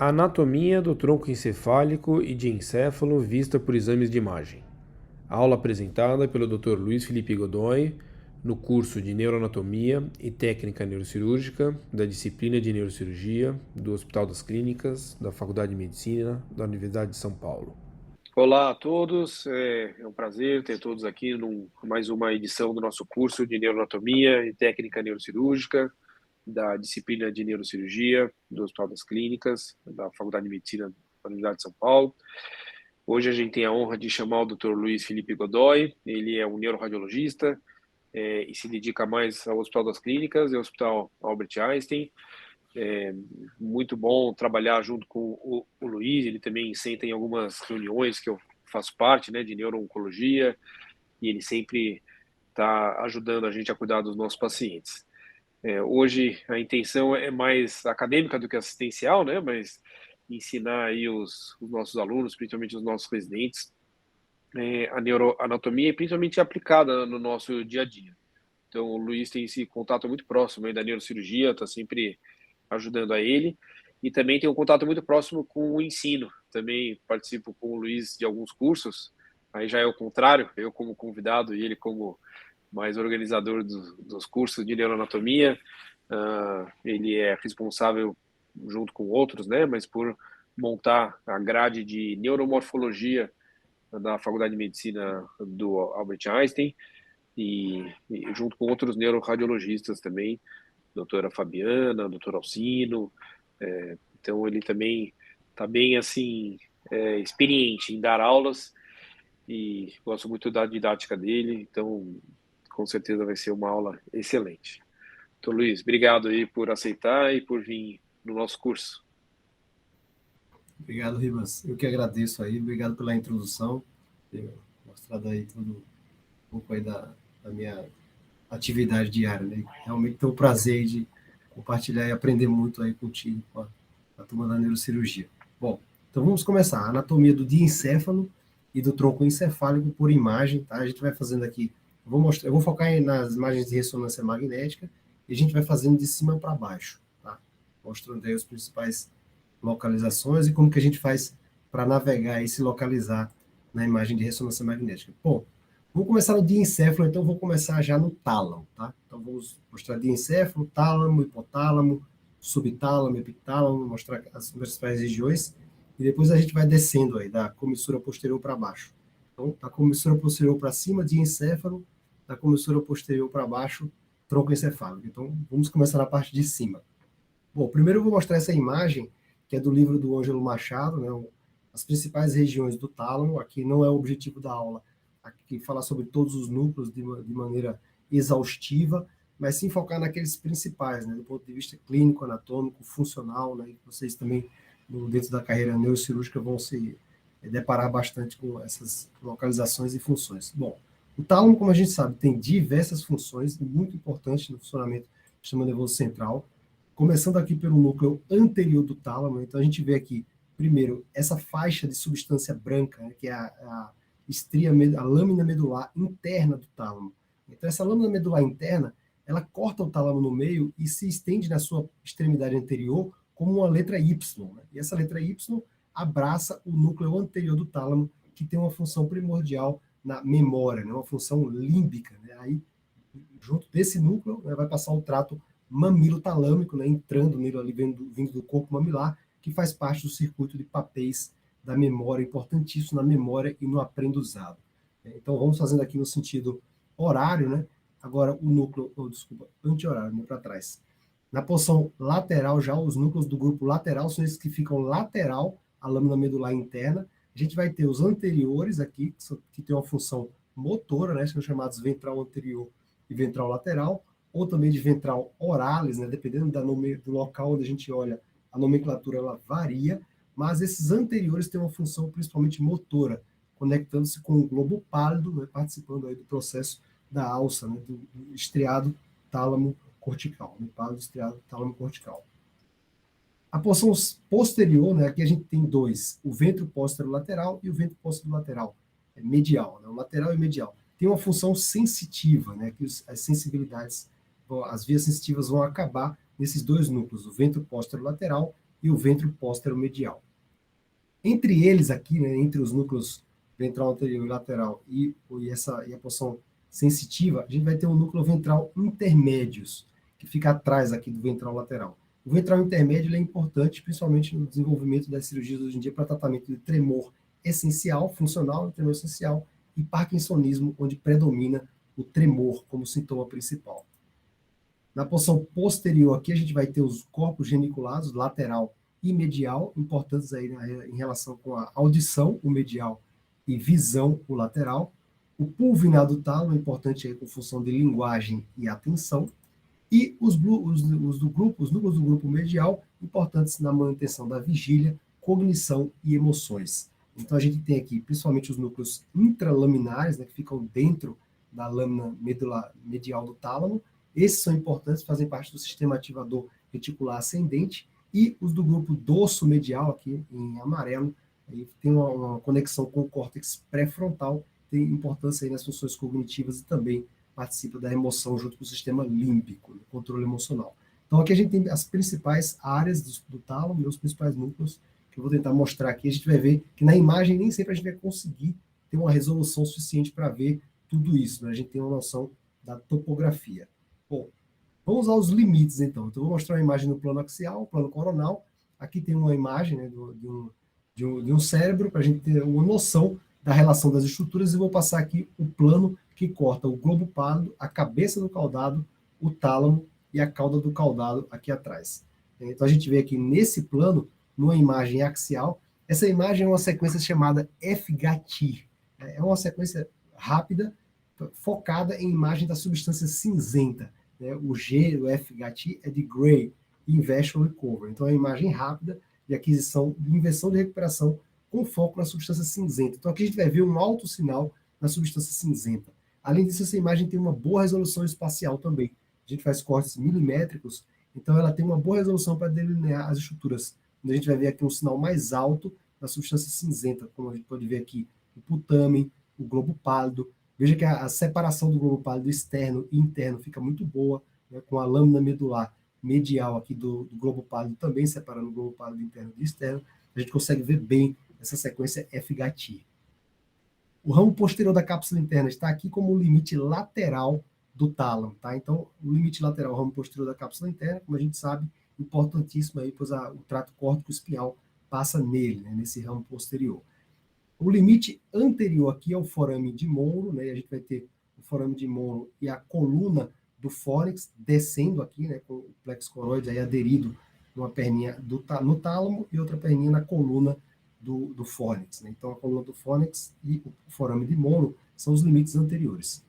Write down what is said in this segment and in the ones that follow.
Anatomia do tronco encefálico e de encéfalo vista por exames de imagem. Aula apresentada pelo Dr. Luiz Felipe Godoy no curso de Neuroanatomia e Técnica Neurocirúrgica da disciplina de Neurocirurgia do Hospital das Clínicas da Faculdade de Medicina da Universidade de São Paulo. Olá a todos, é um prazer ter todos aqui mais uma edição do nosso curso de Neuroanatomia e Técnica Neurocirúrgica da disciplina de Neurocirurgia do Hospital das Clínicas da Faculdade de Medicina da Universidade de São Paulo. Hoje a gente tem a honra de chamar o Dr. Luiz Felipe Godoy. Ele é um neuroradiologista e se dedica mais ao Hospital das Clínicas e ao Hospital Albert Einstein. É muito bom trabalhar junto com o Luiz. Ele também senta em algumas reuniões que eu faço parte, né, de neuro-oncologia, e ele sempre está ajudando a gente a cuidar dos nossos pacientes. Hoje a intenção é mais acadêmica do que assistencial, né, mas ensinar aí os nossos alunos, principalmente os nossos residentes, a neuroanatomia, principalmente aplicada no nosso dia a dia. Então o Luiz tem esse contato muito próximo aí da neurocirurgia, está sempre ajudando a ele, e também tem um contato muito próximo com o ensino. Também participo com o Luiz de alguns cursos, aí já é o contrário, eu como convidado e ele como mais organizador dos cursos de neuroanatomia. Ele é responsável, junto com outros, né, mas por montar a grade de neuromorfologia da Faculdade de Medicina do Albert Einstein, e junto com outros neuroradiologistas também, doutora Fabiana, doutor Alcino. Então ele também está bem assim, experiente em dar aulas, e gosto muito da didática dele, então com certeza vai ser uma aula excelente. Então, Luiz, obrigado aí por aceitar e por vir no nosso curso. Obrigado, Ribas. Eu que agradeço aí, obrigado pela introdução, ter mostrado aí tudo um pouco aí da minha atividade diária, né? Realmente tenho o prazer de compartilhar e aprender muito aí contigo, com a turma da neurocirurgia. Bom, então vamos começar. A anatomia do diencéfalo e do tronco encefálico por imagem, tá? A gente vai fazendo aqui, eu vou focar nas imagens de ressonância magnética e a gente vai fazendo de cima para baixo, tá? Mostrando aí os principais localizações e como que a gente faz para navegar e se localizar na imagem de ressonância magnética. Bom, vamos começar no diencéfalo, então vou começar já no tálamo, tá? Então vamos mostrar diencéfalo, tálamo, hipotálamo, subtálamo, epitálamo, mostrar as principais regiões, e depois a gente vai descendo aí, da comissura posterior para baixo. Então, da comissura posterior para cima, diencéfalo, da comissura posterior para baixo, tronco encefálico. Então, vamos começar na parte de cima. Bom, primeiro eu vou mostrar essa imagem, que é do livro do Ângelo Machado, né, as principais regiões do tálamo. Aqui não é o objetivo da aula, aqui falar sobre todos os núcleos de maneira exaustiva, mas sim focar naqueles principais, né, do ponto de vista clínico, anatômico, funcional, né, que vocês também, dentro da carreira neurocirúrgica, vão se deparar bastante com essas localizações e funções. Bom, o tálamo, como a gente sabe, tem diversas funções muito importantes no funcionamento do sistema nervoso central, começando aqui pelo núcleo anterior do tálamo. Então a gente vê aqui, primeiro, essa faixa de substância branca, né, que é a estria, a lâmina medular interna do tálamo. Então essa lâmina medular interna, ela corta o tálamo no meio e se estende na sua extremidade anterior como uma letra Y, né? E essa letra Y abraça o núcleo anterior do tálamo, que tem uma função primordial na memória, né, uma função límbica, né? Aí, junto desse núcleo, né, vai passar o trato mamilo-talâmico, né, entrando nele ali, vindo do corpo mamilar, que faz parte do circuito de papéis da memória, importantíssimo na memória e no aprendizado. Então, vamos fazendo aqui no sentido horário, né? Agora, o núcleo, anti-horário, né, para trás. Na posição lateral, já os núcleos do grupo lateral são esses que ficam lateral à lâmina medular interna. A gente vai ter os anteriores aqui, que tem uma função motora, né? São chamados ventral anterior e ventral lateral, ou também de ventral oralis, né? Dependendo do local onde a gente olha, a nomenclatura ela varia, mas esses anteriores têm uma função principalmente motora, conectando-se com o globo pálido, né? Participando aí do processo da alça, né? do estriado tálamo cortical, né? Pálido estriado tálamo cortical. A porção posterior, né? Aqui a gente tem dois, o ventro posterolateral e o ventro posterolateral medial, né? O lateral e medial. Tem uma função sensitiva, né? Que as sensibilidades, as vias sensitivas vão acabar nesses dois núcleos, o ventro posterolateral e o ventro póstero-medial. Entre eles aqui, né, entre os núcleos ventral anterior e lateral e a porção sensitiva, a gente vai ter um núcleo ventral intermédios, que fica atrás aqui do ventral lateral. O ventral intermédio é importante, principalmente no desenvolvimento das cirurgias hoje em dia para tratamento de tremor essencial, funcional, tremor essencial, e parkinsonismo, onde predomina o tremor como sintoma principal. Na porção posterior aqui, a gente vai ter os corpos geniculados, lateral e medial, importantes aí em relação com a audição, o medial, e visão, o lateral. O pulvinado tálamo, importante aí com função de linguagem e atenção. E os núcleos do grupo medial, importantes na manutenção da vigília, cognição e emoções. Então, a gente tem aqui, principalmente, os núcleos intralaminares, né, que ficam dentro da lâmina medial do tálamo. Esses são importantes, fazem parte do sistema ativador reticular ascendente. E os do grupo dorso medial, aqui em amarelo, aí tem uma conexão com o córtex pré-frontal, tem importância aí nas funções cognitivas e também participa da emoção junto com o sistema límbico, no controle emocional. Então, aqui a gente tem as principais áreas do tálamo e os principais núcleos, que eu vou tentar mostrar aqui. A gente vai ver que na imagem nem sempre a gente vai conseguir ter uma resolução suficiente para ver tudo isso, né? A gente tem uma noção da topografia. Bom, vamos aos limites, então. Então, eu vou mostrar uma imagem no plano axial, plano coronal. Aqui tem uma imagem, né, de um cérebro, para a gente ter uma noção da relação das estruturas, e vou passar aqui o plano que corta o globo pálido, a cabeça do caudado, o tálamo e a cauda do caudado aqui atrás. Então, a gente vê aqui nesse plano, numa imagem axial, essa imagem é uma sequência chamada FGAT. É uma sequência rápida, focada em imagem da substância cinzenta. O G, o FGAT, é de Gray, Inversion Recovery. Então, é uma imagem rápida de aquisição, de inversão de recuperação com foco na substância cinzenta. Então, aqui a gente vai ver um alto sinal na substância cinzenta. Além disso, essa imagem tem uma boa resolução espacial também. A gente faz cortes milimétricos, então ela tem uma boa resolução para delinear as estruturas. A gente vai ver aqui um sinal mais alto na substância cinzenta, como a gente pode ver aqui o putamen, o globo pálido. Veja que a separação do globo pálido externo e interno fica muito boa, né, com a lâmina medular medial aqui do globo pálido também separando o globo pálido interno e externo. A gente consegue ver bem essa sequência FGAT. O ramo posterior da cápsula interna está aqui como o limite lateral do tálamo, tá? Então, o limite lateral, o ramo posterior da cápsula interna, como a gente sabe, importantíssimo aí, pois o trato córtico espial passa nele, né, nesse ramo posterior. O limite anterior aqui é o forame de Monro, né? E a gente vai ter o forame de Monro e a coluna do fórnix descendo aqui, né, com o plexo coroide aí aderido numa perninha no tálamo e outra perninha na coluna do fórnix, né? Então, a coluna do fórnix e o forame de Monro são os limites anteriores.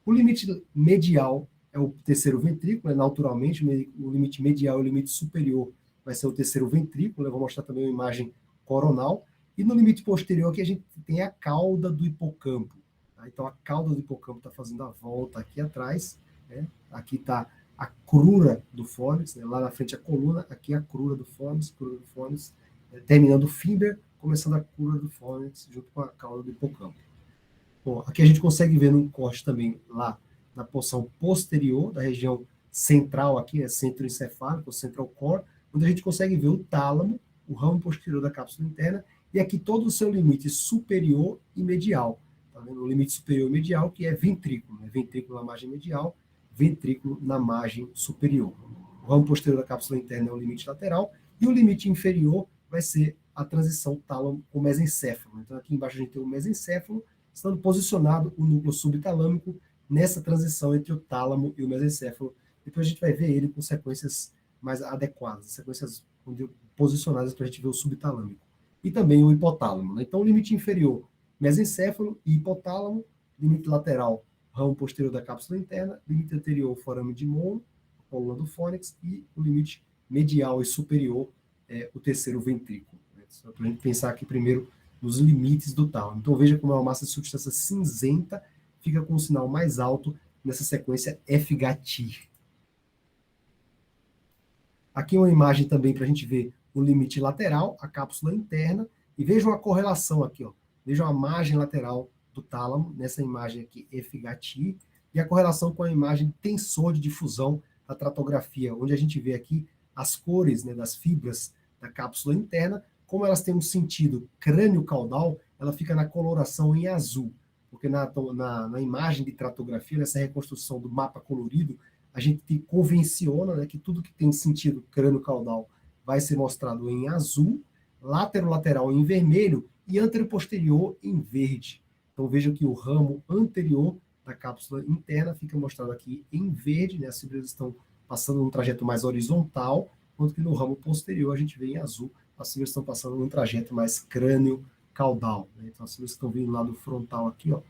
O limite medial é o terceiro ventrículo, né? Naturalmente, o limite medial e o limite superior vai ser o terceiro ventrículo. Eu vou mostrar também uma imagem coronal. E no limite posterior aqui a gente tem a cauda do hipocampo. Tá? Então, a cauda do hipocampo está fazendo a volta aqui atrás, né? Aqui está a crura do fórnix, né? Lá na frente a coluna, aqui a crura do fórnix, terminando o fimber, começando a crura do fórnix junto com a cauda do hipocampo. Bom, aqui a gente consegue ver num corte também lá na porção posterior da região central aqui, né, centroencefálico, central core, onde a gente consegue ver o tálamo, o ramo posterior da cápsula interna, e aqui todo o seu limite superior e medial. Tá vendo? O limite superior e medial, que é ventrículo, né? Ventrículo na margem medial, ventrículo na margem superior. O ramo posterior da cápsula interna é o limite lateral, e o limite inferior vai ser a transição tálamo com mesencéfalo. Então, aqui embaixo a gente tem o mesencéfalo, estando posicionado o núcleo subtalâmico nessa transição entre o tálamo e o mesencéfalo. Depois a gente vai ver ele com sequências mais adequadas, sequências posicionadas para a gente ver o subtalâmico. E também o hipotálamo, né? Então, o limite inferior, mesencéfalo e hipotálamo, limite lateral, ramo posterior da cápsula interna, limite anterior, forame de Monro, coluna do fórnix, e o limite medial e superior, o terceiro ventrículo. Né? Só para a gente pensar aqui primeiro nos limites do tálamo. Então, veja como é uma massa de substância cinzenta, fica com um sinal mais alto nessa sequência FGAT. Aqui uma imagem também para a gente ver o limite lateral, a cápsula interna, e vejam a correlação aqui, ó. Vejam a margem lateral do tálamo, nessa imagem aqui, FGAT, e a correlação com a imagem tensor de difusão da tratografia, onde a gente vê aqui as cores, né, das fibras da cápsula interna. Como elas têm um sentido crânio-caudal, ela fica na coloração em azul, porque na imagem de tratografia, nessa reconstrução do mapa colorido, a gente convenciona, né, que tudo que tem sentido crânio-caudal vai ser mostrado em azul, látero-lateral em vermelho e antero-posterior em verde. Então vejam que o ramo anterior da cápsula interna fica mostrado aqui em verde, né, as fibras estão passando num trajeto mais horizontal, enquanto que no ramo posterior a gente vê em azul, as fibras estão passando num trajeto mais crânio-caudal. Né? Então as fibras estão vindo lá do frontal aqui, ó,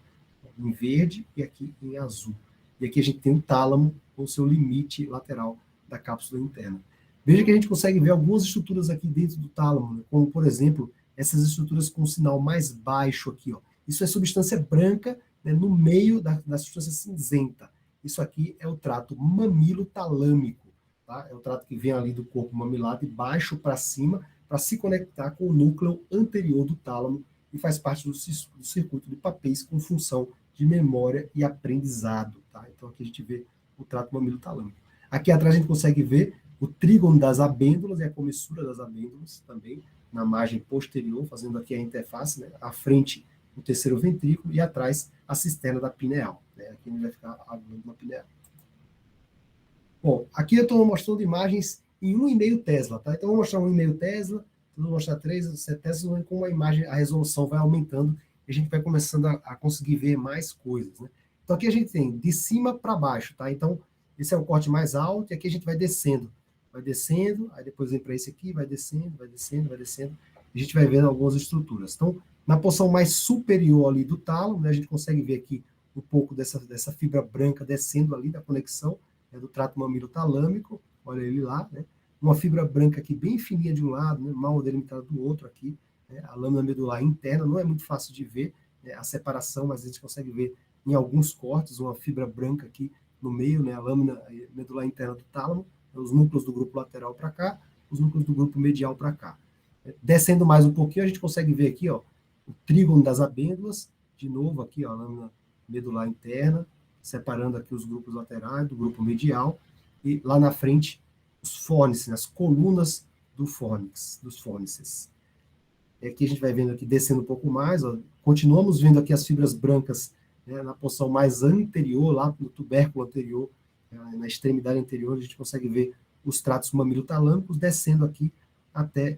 em verde e aqui em azul. E aqui a gente tem o tálamo com o seu limite lateral da cápsula interna. Veja que a gente consegue ver algumas estruturas aqui dentro do tálamo, né? Como, por exemplo, essas estruturas com sinal mais baixo aqui, ó. Isso é substância branca, né, no meio da substância cinzenta. Isso aqui é o trato mamilo-talâmico, tá? É o trato que vem ali do corpo mamilar, de baixo para cima, para se conectar com o núcleo anterior do tálamo e faz parte do circuito de papéis com função de memória e aprendizado, tá? Então aqui a gente vê o trato mamilo-talâmico. Aqui atrás a gente consegue ver o trígono das abêndulas e a comissura das abêndulas também, na margem posterior, fazendo aqui a interface, né? À frente o terceiro ventrículo e atrás a cisterna da pineal. Né? Aqui vai ficar a glândula pineal. Bom, aqui eu estou mostrando imagens em 1,5 Tesla, tá? Então eu vou mostrar 1,5 Tesla, vou mostrar 3, 7 Tesla, com a imagem, a resolução vai aumentando e a gente vai começando a conseguir ver mais coisas, né? Então aqui a gente tem de cima para baixo, tá? Então esse é o corte mais alto e aqui a gente vai descendo, aí depois vem para esse aqui, vai descendo, e a gente vai vendo algumas estruturas. Então, na porção mais superior ali do tálamo, né, a gente consegue ver aqui um pouco dessa fibra branca descendo ali da conexão, né, do trato mamilo-talâmico, olha ele lá, né? Uma fibra branca aqui bem fininha de um lado, né, mal delimitada do outro aqui, né, a lâmina medular interna, não é muito fácil de ver, né, a separação, mas a gente consegue ver em alguns cortes uma fibra branca aqui no meio, né, a lâmina medular interna do tálamo, os núcleos do grupo lateral para cá, os núcleos do grupo medial para cá. Descendo mais um pouquinho, a gente consegue ver aqui, ó, o trígono das abêndulas, de novo aqui, ó, a lâmina medular interna, separando aqui os grupos laterais do grupo medial, e lá na frente, os fórnices, as colunas dos fórnices. E aqui a gente vai vendo aqui, descendo um pouco mais, ó, continuamos vendo aqui as fibras brancas, né, na porção mais anterior, lá no tubérculo anterior, na extremidade anterior, a gente consegue ver os tratos mamilo-talâmicos descendo aqui até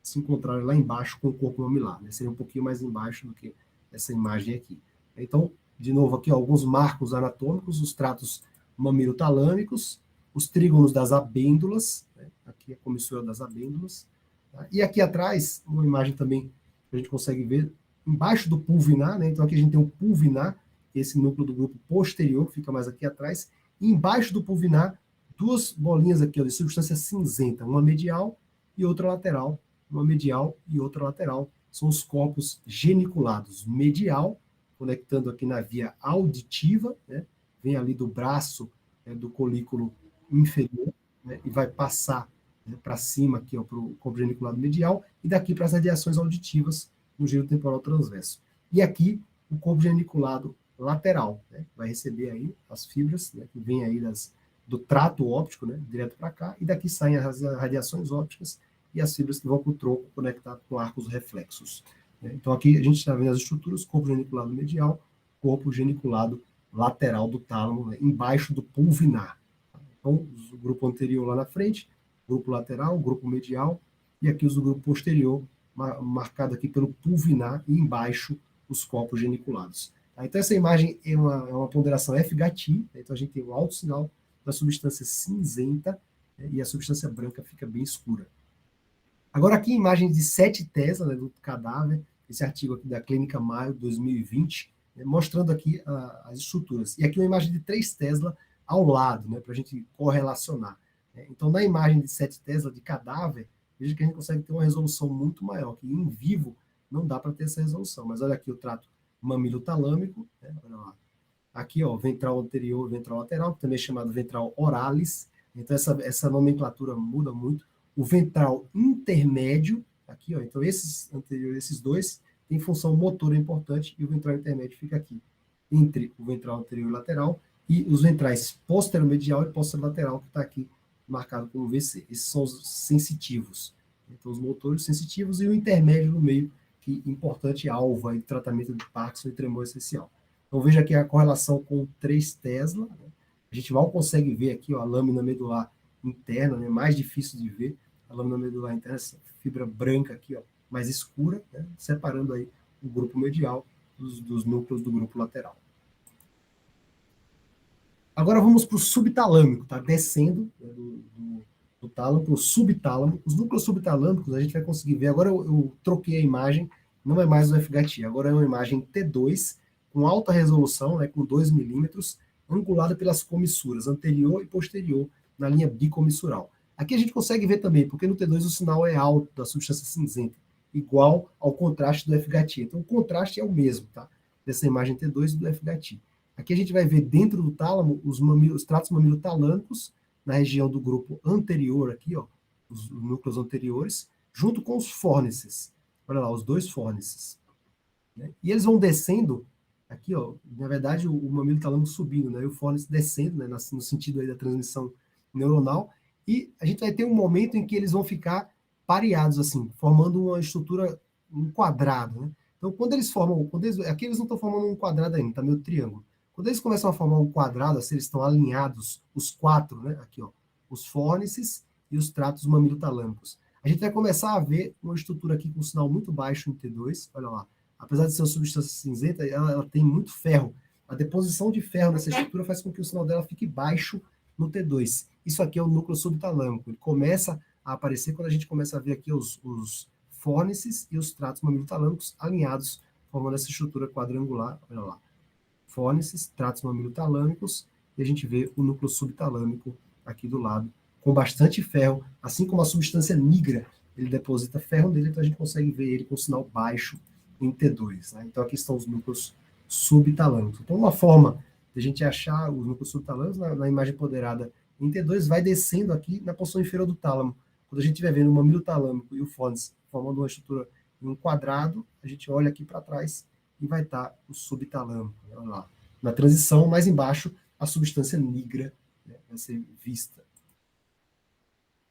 se encontrarem lá embaixo com o corpo mamilar, né? Seria um pouquinho mais embaixo do que essa imagem aqui. Então, de novo aqui, ó, alguns marcos anatômicos, os tratos mamilo-talâmicos, os trígonos das abêndulas, né? Aqui a comissura das abêndulas, tá? E aqui atrás, uma imagem também que a gente consegue ver, embaixo do pulvinar, né? Então aqui a gente tem o pulvinar, esse núcleo do grupo posterior, que fica mais aqui atrás, e embaixo do pulvinar, duas bolinhas aqui, ó, de substância cinzenta, uma medial e outra lateral, uma medial e outra lateral. São os corpos geniculados. Medial, conectando aqui na via auditiva, né? Vem ali do braço, né, do colículo inferior, né, e vai passar, né, para cima aqui para o corpo geniculado medial, e daqui para as radiações auditivas no giro temporal transverso. E aqui o corpo geniculado lateral, né? Vai receber aí as fibras, né, que vêm aí do trato óptico, né, direto para cá, e daqui saem as radiações ópticas e as fibras que vão para o tronco conectado com arcos reflexos. Né? Então aqui a gente está vendo as estruturas, corpo geniculado medial, corpo geniculado lateral do tálamo, né, embaixo do pulvinar. Então, o grupo anterior lá na frente, grupo lateral, grupo medial, e aqui o grupo posterior, marcado aqui pelo pulvinar, e embaixo os corpos geniculados. Então, essa imagem é uma ponderação F-GATI, né? Então a gente tem o alto sinal da substância cinzenta, né? E a substância branca fica bem escura. Agora, aqui, imagem de 7 Tesla, né, do cadáver, esse artigo aqui da Clínica Maio 2020, né, mostrando aqui as estruturas. E aqui uma imagem de 3 Tesla ao lado, né, para a gente correlacionar. Né? Então, na imagem de 7 Tesla de cadáver, veja que a gente consegue ter uma resolução muito maior, que em vivo não dá para ter essa resolução. Mas olha aqui o trato mamilo-talâmico, né? Olha lá. Aqui, ó, ventral anterior e ventral lateral, que também é chamado ventral oralis. Então, essa nomenclatura muda muito. O ventral intermédio, aqui, ó, então esses anteriores, esses dois, têm função motora importante, e o ventral intermédio fica aqui, entre o ventral anterior e lateral, e os ventrais posterior-medial e posterior-lateral, que está aqui marcado como VC. Esses são os sensitivos. Então, os motores sensitivos e o intermédio no meio, que importante alvo aí de tratamento de Parkinson e tremor essencial. Então, veja aqui a correlação com 3 Tesla. Né? A gente mal consegue ver aqui ó, a lâmina medular interna, né? Mais difícil de ver. A lâmina medular interna, essa fibra branca aqui, ó, mais escura, né? Separando aí o grupo medial dos núcleos do grupo lateral. Agora vamos para o subtalâmico, tá? Descendo né, do tálamo para o subtálamo. Os núcleos subtalâmicos a gente vai conseguir ver. Agora eu troquei a imagem, não é mais o FHT, agora é uma imagem T2 com alta resolução, né, com 2 milímetros, angulada pelas comissuras anterior e posterior na linha bicomissural. Aqui a gente consegue ver também, porque no T2 o sinal é alto da substância cinzenta, igual ao contraste do FHT. Então o contraste é o mesmo, tá? Dessa imagem T2 e do FHT. Aqui a gente vai ver dentro do tálamo os tratos mamilotalâmicos, na região do grupo anterior aqui, ó, os núcleos anteriores, junto com os fórnices. Olha lá, os 2 fórnices. Né? E eles vão descendo, aqui, ó, na verdade, o mamilo talâmico subindo, né? E o fórnice descendo, né? No sentido aí da transmissão neuronal. E a gente vai ter um momento em que eles vão ficar pareados, assim, formando uma estrutura, um quadrado, né? Então, quando eles formam, aqui eles não estão formando um quadrado ainda, tá meio triângulo. Quando eles começam a formar um quadrado, assim, eles estão alinhados, os 4, né? Aqui, ó, os fórnices e os tratos mamilotalâmicos. A gente vai começar a ver uma estrutura aqui com um sinal muito baixo em T2, olha lá. Apesar de ser uma substância cinzenta, ela tem muito ferro. A deposição de ferro nessa estrutura faz com que o sinal dela fique baixo no T2. Isso aqui é o núcleo subtalâmico. Ele começa a aparecer quando a gente começa a ver aqui os fórnices e os tratos mamilotalâmicos alinhados, formando essa estrutura quadrangular, olha lá. Fórnices, tratos mamilotalâmicos, e a gente vê o núcleo subtalâmico aqui do lado, com bastante ferro, assim como a substância nigra, ele deposita ferro nele, então a gente consegue ver ele com sinal baixo em T2. Né? Então aqui estão os núcleos subtalâmicos. Então uma forma de a gente achar os núcleos subtalâmicos na imagem empoderada em T2 vai descendo aqui na porção inferior do tálamo. Quando a gente estiver vendo o mamilo talâmico e o fórnice formando uma estrutura em um quadrado, a gente olha aqui para trás e vai estar o subtalâmico. Né? Olha lá. Na transição, mais embaixo, a substância nigra, né, vai ser vista.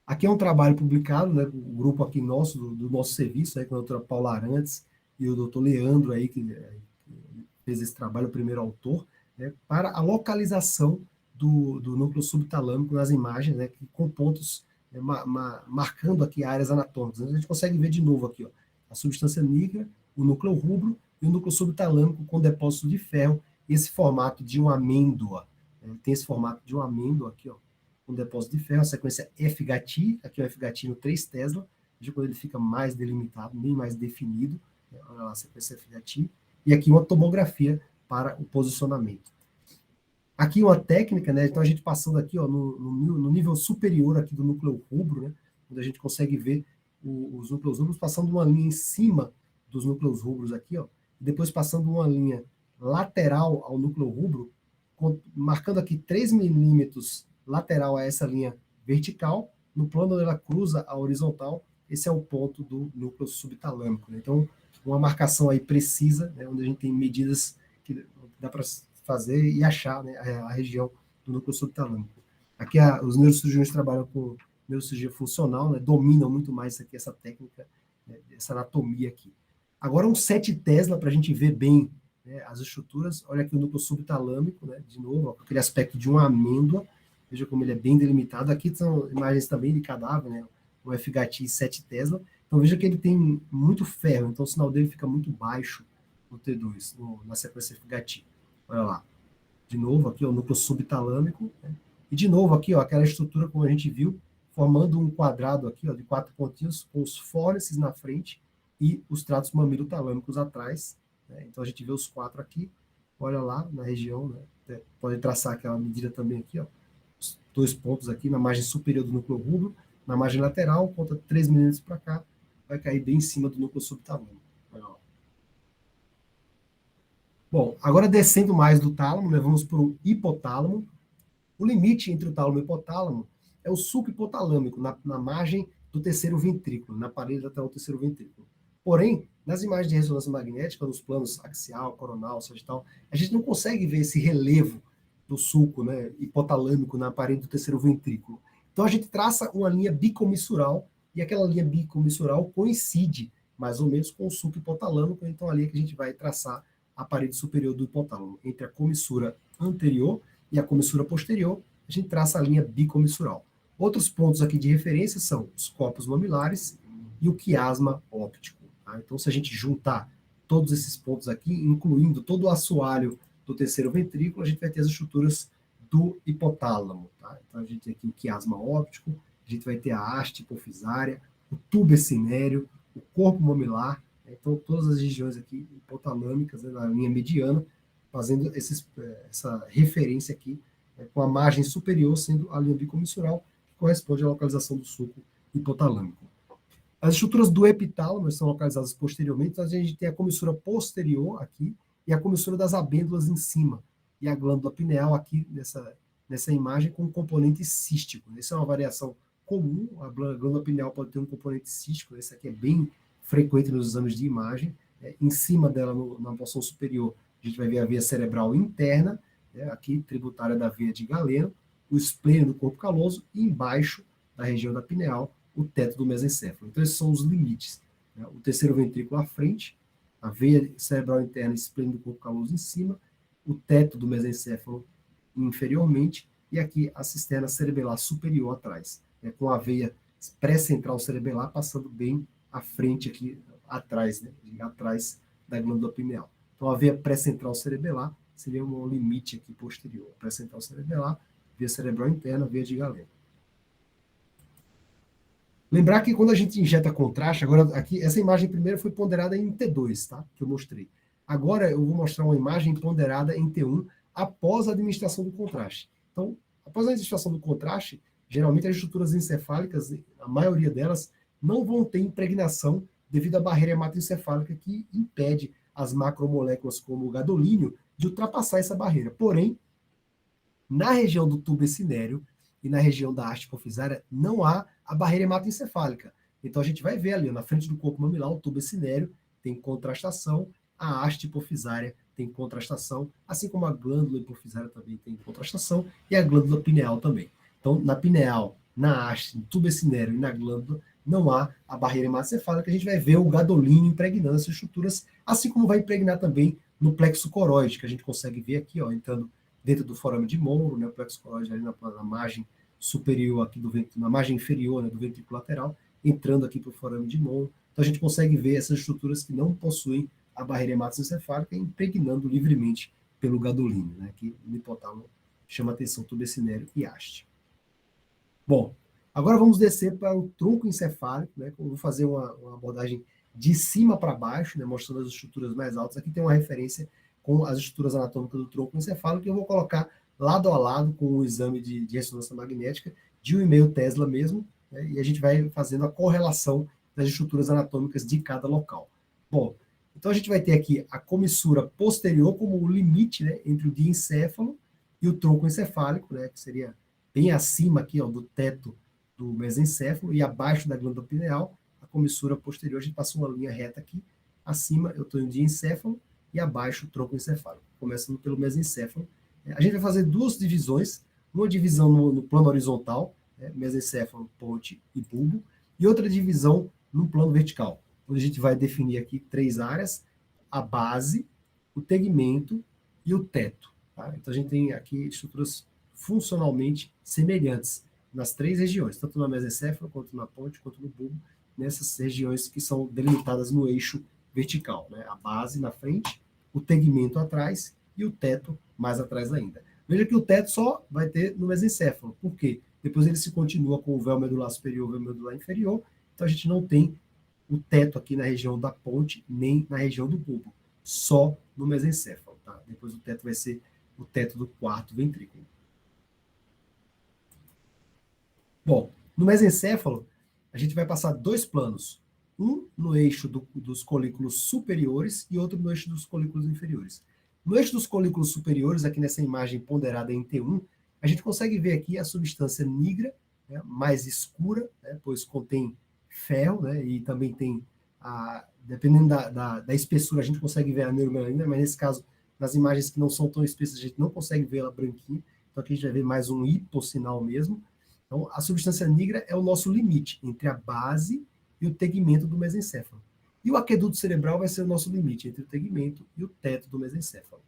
Aqui é um trabalho publicado, né, o grupo aqui nosso, do nosso serviço, aí, com a doutora Paula Arantes e o doutor Leandro, aí, que fez esse trabalho, o primeiro autor, né, para a localização do núcleo subtalâmico nas imagens, né, com pontos né, marcando aqui áreas anatômicas. A gente consegue ver de novo aqui, ó, a substância nigra, o núcleo rubro e o núcleo subtalâmico com depósito de ferro, e esse formato de uma amêndoa. Né? Tem esse formato de uma amêndoa aqui, ó, com depósito de ferro, a sequência FHT, aqui é o FHT no 3 Tesla, veja quando ele fica mais delimitado, bem mais definido, né? Olha lá a sequência FHT, e aqui uma tomografia para o posicionamento. Aqui uma técnica, né? Então a gente passando aqui ó, no nível superior aqui do núcleo rubro, né? Onde a gente consegue ver os núcleos rubros passando uma linha em cima dos núcleos rubros aqui, ó, e depois passando uma linha lateral ao núcleo rubro, marcando aqui 3 milímetros lateral a essa linha vertical, no plano onde ela cruza a horizontal, esse é o ponto do núcleo subtalâmico. Né? Então, uma marcação aí precisa, né, onde a gente tem medidas que dá para fazer e achar né, a região do núcleo subtalâmico. Aqui os neurocirurgiões trabalham com neurocirurgia funcional, né, dominam muito mais aqui essa técnica, né, essa anatomia aqui. Agora um 7 Tesla para a gente ver bem né, as estruturas. Olha aqui o núcleo subtalâmico, né, de novo, ó, com aquele aspecto de uma amêndoa. Veja como ele é bem delimitado. Aqui são imagens também de cadáver, né, o FHT 7 Tesla. Então veja que ele tem muito ferro, então o sinal dele fica muito baixo no T2, na sequência FHT. Olha lá. De novo aqui ó, o núcleo subtalâmico. Né, e de novo aqui ó, aquela estrutura como a gente viu, formando um quadrado aqui ó, de 4 pontinhos, com os fórnices na frente e os tratos mamilotalâmicos atrás. Né? Então a gente vê os 4 aqui, olha lá na região, né? Pode traçar aquela medida também aqui, ó, os 2 pontos aqui na margem superior do núcleo rubro, na margem lateral, conta 3 milímetros para cá, vai cair bem em cima do núcleo subtalâmico. Bom, agora descendo mais do tálamo, né, vamos para o hipotálamo. O limite entre o tálamo e o hipotálamo é o subhipotalâmico, na margem do terceiro ventrículo, na parede lateral do terceiro ventrículo. Porém, nas imagens de ressonância magnética, nos planos axial, coronal, sagital, a gente não consegue ver esse relevo do sulco né, hipotalâmico na parede do terceiro ventrículo. Então a gente traça uma linha bicomissural e aquela linha bicomissural coincide mais ou menos com o sulco hipotalâmico, então ali é que a gente vai traçar a parede superior do hipotálamo. Entre a comissura anterior e a comissura posterior, a gente traça a linha bicomissural. Outros pontos aqui de referência são os corpos mamilares e o quiasma óptico. Tá? Então, se a gente juntar todos esses pontos aqui, incluindo todo o assoalho do terceiro ventrículo, a gente vai ter as estruturas do hipotálamo. Tá? Então, a gente tem aqui o quiasma óptico, a gente vai ter a haste hipofisária, o tubo ecinério, o corpo mamilar, né? Então todas as regiões aqui hipotalâmicas, né, na linha mediana, fazendo essa referência aqui, né, com a margem superior sendo a linha bicomissural, que corresponde à localização do sulco hipotalâmico. As estruturas do epitálamo são localizadas posteriormente, então a gente tem a comissura posterior aqui e a comissura das abêndulas em cima, e a glândula pineal aqui nessa imagem com um componente cístico. Essa é uma variação comum, a glândula pineal pode ter um componente cístico, esse aqui é bem frequente nos exames de imagem. Em cima dela, na porção superior, a gente vai ver a veia cerebral interna, aqui tributária da veia de Galeno, o esplênio do corpo caloso, e embaixo da região da pineal, o teto do mesencéfalo. Então, esses são os limites. O terceiro ventrículo à frente, a veia cerebral interna e esplênio do corpo caloso em cima, o teto do mesencéfalo inferiormente, e aqui a cisterna cerebelar superior atrás, com a veia pré-central cerebelar passando bem à frente aqui, atrás, né, atrás da glândula pineal. Então, a veia pré-central cerebelar seria um limite aqui posterior. Pré-central cerebelar, veia cerebral interna, veia de Galeno. Lembrar que quando a gente injeta contraste, agora aqui, essa imagem primeiro foi ponderada em T2, tá? Que eu mostrei. Agora eu vou mostrar uma imagem ponderada em T1 após a administração do contraste. Então, após a administração do contraste, geralmente as estruturas encefálicas, a maioria delas, não vão ter impregnação devido à barreira hematoencefálica que impede as macromoléculas como o gadolínio de ultrapassar essa barreira. Porém, na região do tubo ecinério e na região da haste hipofisária não há a barreira hematoencefálica. Então a gente vai ver ali, na frente do corpo mamilar, o tubo ecinério tem contrastação, a haste hipofisária tem contrastação, assim como a glândula hipofisária também tem contrastação, e a glândula pineal também. Então, na pineal, na haste, no tubo ecinério e na glândula, não há a barreira hematoencefálica, a gente vai ver o gadolínio impregnando essas estruturas, assim como vai impregnar também no plexo coroide, que a gente consegue ver aqui, ó, entrando dentro do forame de Monro, né, o plexo coroide ali na margem superior aqui na margem inferior, né, do ventrículo lateral, entrando aqui para o forame de Monro. Então a gente consegue ver essas estruturas que não possuem a barreira hematoencefálica impregnando livremente pelo gadolínio, né, que no hipotálamo chama atenção tubo ecinério e haste. Bom, agora vamos descer para o tronco encefálico, né, eu vou fazer uma abordagem de cima para baixo, né, mostrando as estruturas mais altas. Aqui tem uma referência com as estruturas anatômicas do tronco encefálico, que eu vou colocar lado a lado com o exame de ressonância magnética de 1,5 Tesla mesmo, né, e a gente vai fazendo a correlação das estruturas anatômicas de cada local. Bom, então a gente vai ter aqui a comissura posterior como o limite, né, entre o diencéfalo e o tronco encefálico, né, que seria bem acima aqui, ó, do teto do mesencéfalo e abaixo da glândula pineal. A comissura posterior, a gente passou uma linha reta aqui, acima eu estou em diencéfalo e abaixo o tronco encefálico, começando pelo mesencéfalo. A gente vai fazer duas divisões, uma divisão no plano horizontal, né, mesencéfalo, ponte e bulbo, e outra divisão no plano vertical, onde a gente vai definir aqui 3 áreas, a base, o tegmento e o teto. Tá? Então a gente tem aqui estruturas funcionalmente semelhantes nas 3 regiões, tanto na mesencéfalo, quanto na ponte, quanto no bulbo, nessas regiões que são delimitadas no eixo vertical, né? A base na frente, o tegmento atrás e o teto mais atrás ainda. Veja que o teto só vai ter no mesencéfalo. Por quê? Depois ele se continua com o véu medular superior e o véu medular inferior, então a gente não tem o teto aqui na região da ponte, nem na região do bulbo, só no mesencéfalo. Tá? Depois o teto vai ser o teto do quarto ventrículo. Bom, no mesencéfalo, a gente vai passar 2 planos. Um no eixo dos colículos superiores e outro no eixo dos colículos inferiores. No eixo dos colículos superiores, aqui nessa imagem ponderada em T1, a gente consegue ver aqui a substância nigra, né, mais escura, né, pois contém ferro, né, e também tem, dependendo da espessura, a gente consegue ver a neuromelanina, mas nesse caso, nas imagens que não são tão espessas, a gente não consegue ver ela branquinha, então aqui a gente vai ver mais um hipossinal mesmo. Então, a substância negra é o nosso limite entre a base e o tegmento do mesencéfalo. E o aqueduto cerebral vai ser o nosso limite entre o tegmento e o teto do mesencéfalo.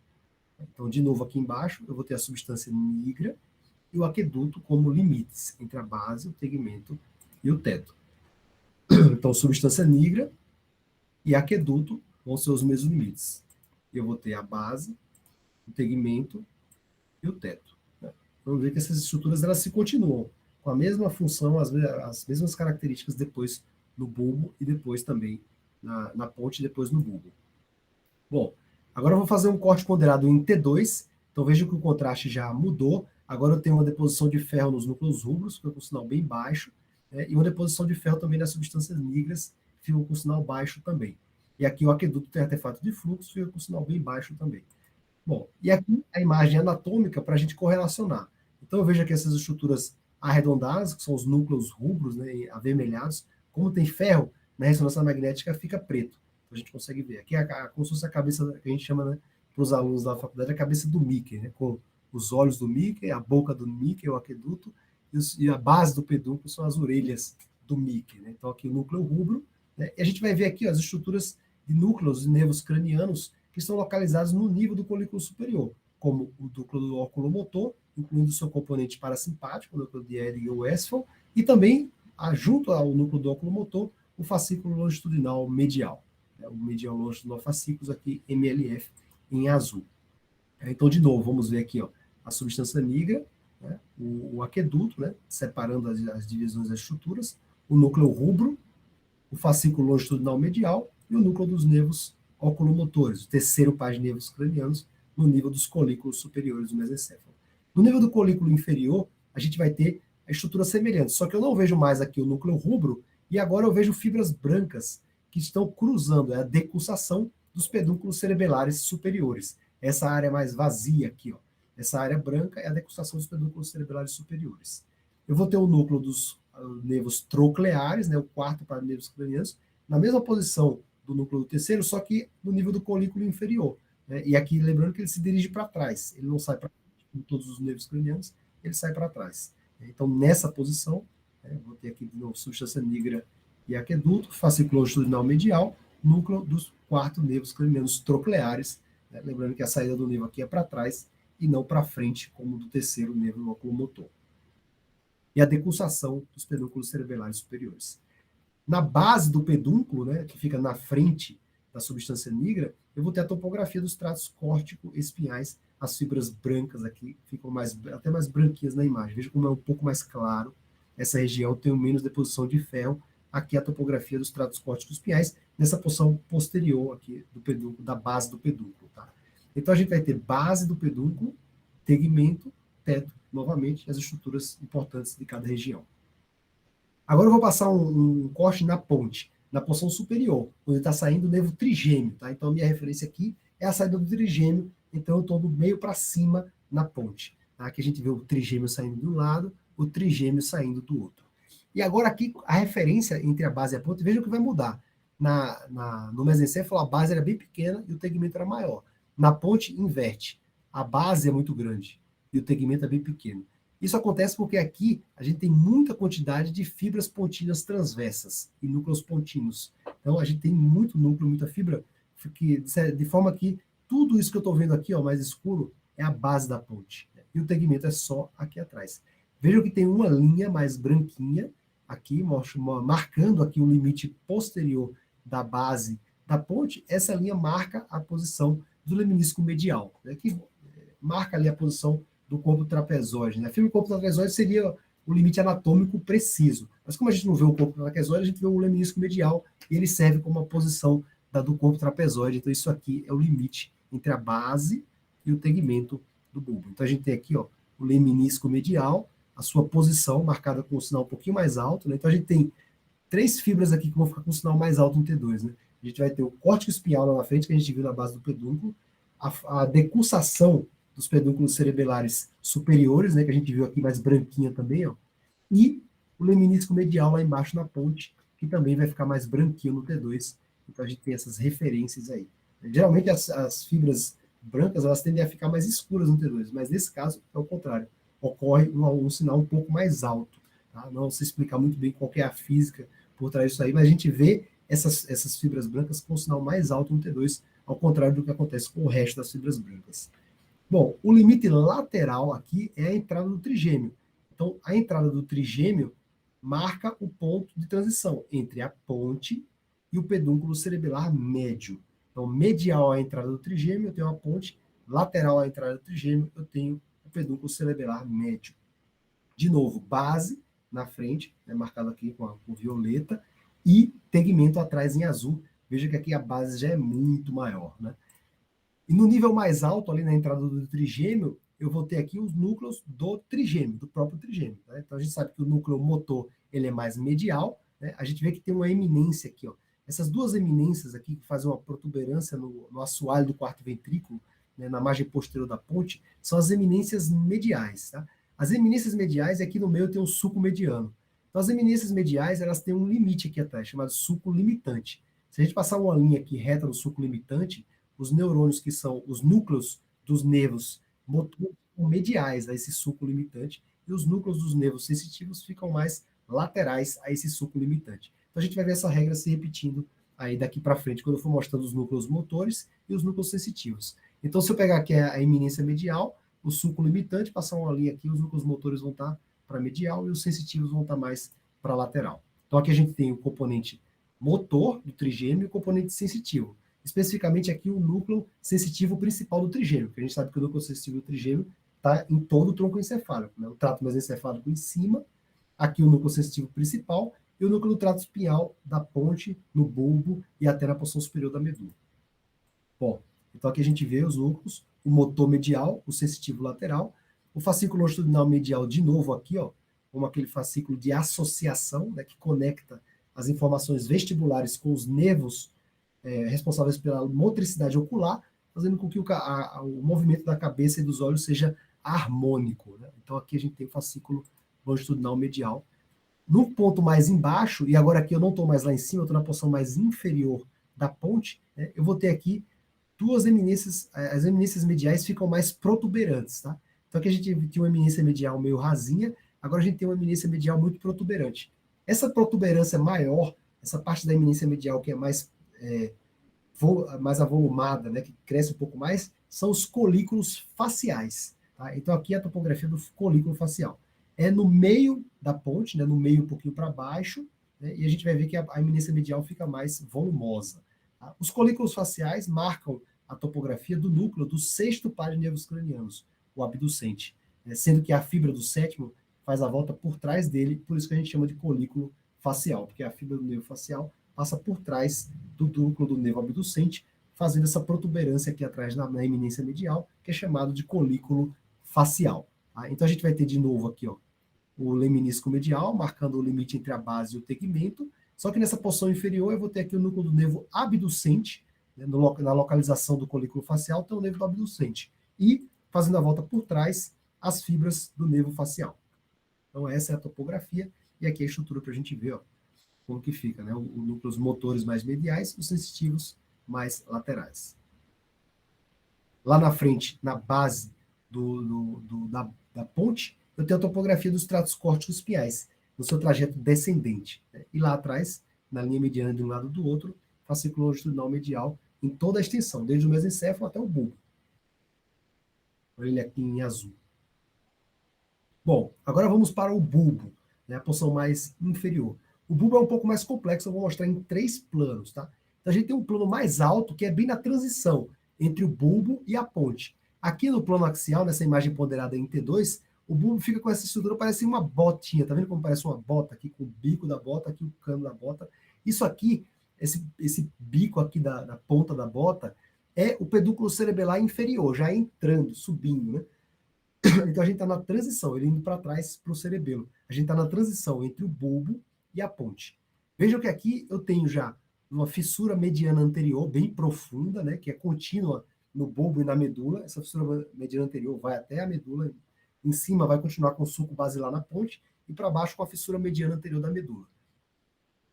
Então, de novo, aqui embaixo, eu vou ter a substância negra e o aqueduto como limites entre a base, o tegmento e o teto. Então, substância negra e aqueduto vão ser os mesmos limites. Eu vou ter a base, o tegmento e o teto. Vamos ver que essas estruturas elas se continuam com a mesma função, as mesmas características depois no bulbo e depois também na ponte e depois no bulbo. Bom, agora eu vou fazer um corte ponderado em T2, então veja que o contraste já mudou. Agora eu tenho uma deposição de ferro nos núcleos rubros, fica com sinal bem baixo, né, e uma deposição de ferro também nas substâncias negras, fica com sinal baixo também. E aqui o aqueduto tem artefato de fluxo, fica com sinal bem baixo também. Bom, e aqui a imagem anatômica para a gente correlacionar. Então eu vejo aqui essas estruturas arredondadas, que são os núcleos rubros, né, avermelhados. Como tem ferro, na ressonância magnética fica preto. Então a gente consegue ver. Aqui como se fosse a cabeça, que a gente chama, né, para os alunos da faculdade, a cabeça do Mickey, né, com os olhos do Mickey, a boca do Mickey, o aqueduto, e a base do pedúnculo são as orelhas do Mickey. Né? Então aqui o núcleo rubro, né, e a gente vai ver aqui ó, as estruturas de núcleos e nervos cranianos que estão localizados no nível do colículo superior, como o núcleo do oculomotor, incluindo o seu componente parasimpático, o núcleo de Ehring e Westphal, e também, junto ao núcleo do oculomotor, o fascículo longitudinal medial. O medial longitudinal fascículos aqui, MLF, em azul. Então, de novo, vamos ver aqui ó, a substância negra, né, o aqueduto, né, separando as divisões das estruturas, o núcleo rubro, o fascículo longitudinal medial e o núcleo dos nervos oculomotores, o terceiro par de nervos cranianos, no nível dos colículos superiores do mesencéfalo. No nível do colículo inferior, a gente vai ter a estrutura semelhante, só que eu não vejo mais aqui o núcleo rubro, e agora eu vejo fibras brancas que estão cruzando, é a decussação dos pedúnculos cerebelares superiores. Essa área mais vazia aqui, ó, essa área branca é a decussação dos pedúnculos cerebelares superiores. Eu vou ter o núcleo dos nervos trocleares, né, o quarto par de nervos cranianos, na mesma posição do núcleo do terceiro, só que no nível do colículo inferior. Né? E aqui, lembrando que ele se dirige para trás, ele não sai para frente, como todos os nervos cranianos, ele sai para trás. Então, nessa posição, vou ter aqui de novo substância negra e aqueduto, fascículo longitudinal medial, núcleo dos quatro nervos cranianos trocleares, né? Lembrando que a saída do nervo aqui é para trás e não para frente, como do terceiro nervo oculomotor. E a decussação dos pedúnculos cerebelares superiores. Na base do pedúnculo, né, que fica na frente da substância negra, eu vou ter a topografia dos tratos córtico-espinhais, as fibras brancas aqui ficam até mais branquinhas na imagem. Veja como é um pouco mais claro. Essa região tem menos deposição de ferro. Aqui a topografia dos tratos córtico-espinhais, nessa porção posterior aqui do pedúnculo, da base do pedúnculo. Tá? Então a gente vai ter base do pedúnculo, tegmento, teto, novamente, as estruturas importantes de cada região. Agora eu vou passar um corte na ponte, na porção superior, onde está saindo o nervo trigêmeo. Tá? Então a minha referência aqui é a saída do trigêmeo, então eu estou do meio para cima na ponte. Tá? Aqui a gente vê o trigêmeo saindo de um lado, o trigêmeo saindo do outro. E agora aqui a referência entre a base e a ponte, veja o que vai mudar. No mesencéfalo a base era bem pequena e o tegmento era maior. Na ponte inverte, a base é muito grande e o tegmento é bem pequeno. Isso acontece porque aqui a gente tem muita quantidade de fibras pontinas transversas e núcleos pontinos. Então a gente tem muito núcleo, muita fibra, de forma que tudo isso que eu estou vendo aqui, ó, mais escuro, é a base da ponte. E o tegmento é só aqui atrás. Vejam que tem uma linha mais branquinha aqui, marcando aqui o limite posterior da base da ponte. Essa linha marca a posição do leminisco medial, né, que marca ali a posição do corpo trapezoide. Né? A fibra do corpo trapezoide seria o limite anatômico preciso. Mas como a gente não vê o corpo trapezoide, a gente vê o leminisco medial e ele serve como a posição do corpo trapezoide. Então isso aqui é o limite entre a base e o tegmento do bulbo. Então a gente tem aqui ó, o leminisco medial, a sua posição marcada com um sinal um pouquinho mais alto. Né? Então a gente tem 3 fibras aqui que vão ficar com um sinal mais alto no T2. Né? A gente vai ter o córtico espinhal lá na frente, que a gente viu na base do pedúnculo, a decussação dos pedúnculos cerebelares superiores, né, que a gente viu aqui mais branquinha também, ó, e o leminisco medial lá embaixo na ponte, que também vai ficar mais branquinho no T2. Então a gente tem essas referências aí. Geralmente as fibras brancas elas tendem a ficar mais escuras no T2, mas nesse caso é o contrário. Ocorre um sinal um pouco mais alto tá? Não se explicar muito bem qual que é a física por trás disso aí, mas a gente vê essas fibras brancas com um sinal mais alto no T2, ao contrário do que acontece com o resto das fibras brancas. Bom, o limite lateral aqui é a entrada do trigêmeo. Então, a entrada do trigêmeo marca o ponto de transição entre a ponte e o pedúnculo cerebelar médio. Então, medial à entrada do trigêmeo, eu tenho a ponte, lateral à entrada do trigêmeo, eu tenho o pedúnculo cerebelar médio. De novo, base na frente, marcado aqui com violeta, e tegmento atrás em azul. Veja que aqui a base já é muito maior, né? E no nível mais alto, ali na entrada do trigêmeo, eu vou ter aqui os núcleos do trigêmeo, do próprio trigêmeo. Né? Então a gente sabe que o núcleo motor ele é mais medial, né? A gente vê que tem uma eminência aqui, ó. Essas duas eminências aqui que fazem uma protuberância no assoalho do quarto ventrículo, né, na margem posterior da ponte, são as eminências mediais. Tá? As eminências mediais, aqui no meio tem um sulco mediano. Então as eminências mediais, elas têm um limite aqui atrás, chamado sulco limitante. Se a gente passar uma linha aqui reta no sulco limitante, os neurônios que são os núcleos dos nervos motores são mediais a esse sulco limitante e os núcleos dos nervos sensitivos ficam mais laterais a esse sulco limitante. Então a gente vai ver essa regra se repetindo aí daqui para frente, quando eu for mostrando os núcleos motores e os núcleos sensitivos. Então se eu pegar aqui a eminência medial, o sulco limitante, passar uma linha aqui, os núcleos motores vão estar para medial e os sensitivos vão estar mais para lateral. Então aqui a gente tem o componente motor do trigêmeo e o componente sensitivo. Especificamente aqui o núcleo sensitivo principal do trigêmeo, porque a gente sabe que o núcleo sensitivo do trigêmeo está em todo o tronco encefálico, né? O trato mesencefálico em cima, aqui o núcleo sensitivo principal e o núcleo do trato espinhal da ponte, no bulbo e até na porção superior da medula. Bom, então aqui a gente vê os núcleos, o motor medial, o sensitivo lateral, o fascículo longitudinal medial de novo aqui, ó, como aquele fascículo de associação, né, que conecta as informações vestibulares com os nervos responsáveis pela motricidade ocular, fazendo com que o movimento da cabeça e dos olhos seja harmônico. Né? Então aqui a gente tem o fascículo longitudinal medial. No ponto mais embaixo, e agora aqui eu não estou mais lá em cima, eu estou na porção mais inferior da ponte, né, eu vou ter aqui duas eminências, as eminências mediais ficam mais protuberantes. Tá? Então aqui a gente tinha uma eminência medial meio rasinha, agora a gente tem uma eminência medial muito protuberante. Essa protuberância maior, essa parte da eminência medial que é mais avolumada, né, que cresce um pouco mais, são os colículos faciais. Tá? Então aqui é a topografia do colículo facial. É no meio da ponte, né, no meio um pouquinho para baixo, né, e a gente vai ver que a eminência medial fica mais volumosa. Tá? Os colículos faciais marcam a topografia do núcleo do sexto par de nervos cranianos, o abducente, né, sendo que a fibra do sétimo faz a volta por trás dele, por isso que a gente chama de colículo facial, porque a fibra do nervo facial passa por trás do núcleo do nervo abducente, fazendo essa protuberância aqui atrás na eminência medial, que é chamado de colículo facial. Tá? Então a gente vai ter de novo aqui, ó, o leminisco medial, marcando o limite entre a base e o tegmento, só que nessa porção inferior eu vou ter aqui o núcleo do nervo abducente, né, na localização do colículo facial tem o nervo do abducente, e fazendo a volta por trás, as fibras do nervo facial. Então essa é a topografia, e aqui a estrutura para a gente ver, ó, como que fica, né? O núcleo, os motores mais mediais, os sensitivos mais laterais. Lá na frente, na base da ponte, eu tenho a topografia dos tratos córticos espinhais, no seu trajeto descendente. Né? E lá atrás, na linha mediana de um lado do outro, fascículo longitudinal medial em toda a extensão, desde o mesencéfalo até o bulbo. Olha ele aqui em azul. Bom, agora vamos para o bulbo, né? A porção mais inferior. O bulbo é um pouco mais complexo, eu vou mostrar em 3 planos, tá? Então a gente tem um plano mais alto, que é bem na transição entre o bulbo e a ponte. Aqui no plano axial, nessa imagem ponderada em T2, o bulbo fica com essa estrutura, parece uma botinha, tá vendo como parece uma bota aqui, com o bico da bota, aqui o cano da bota. Isso aqui, esse bico aqui da ponta da bota, é o pedúnculo cerebelar inferior, já entrando, subindo, né? Então a gente está na transição, ele indo para trás para o cerebelo. A gente está na transição entre o bulbo e a ponte. Vejam que aqui eu tenho já uma fissura mediana anterior bem profunda, né, que é contínua no bulbo e na medula. Essa fissura mediana anterior vai até a medula, em cima vai continuar com o sulco basilar na ponte e para baixo com a fissura mediana anterior da medula.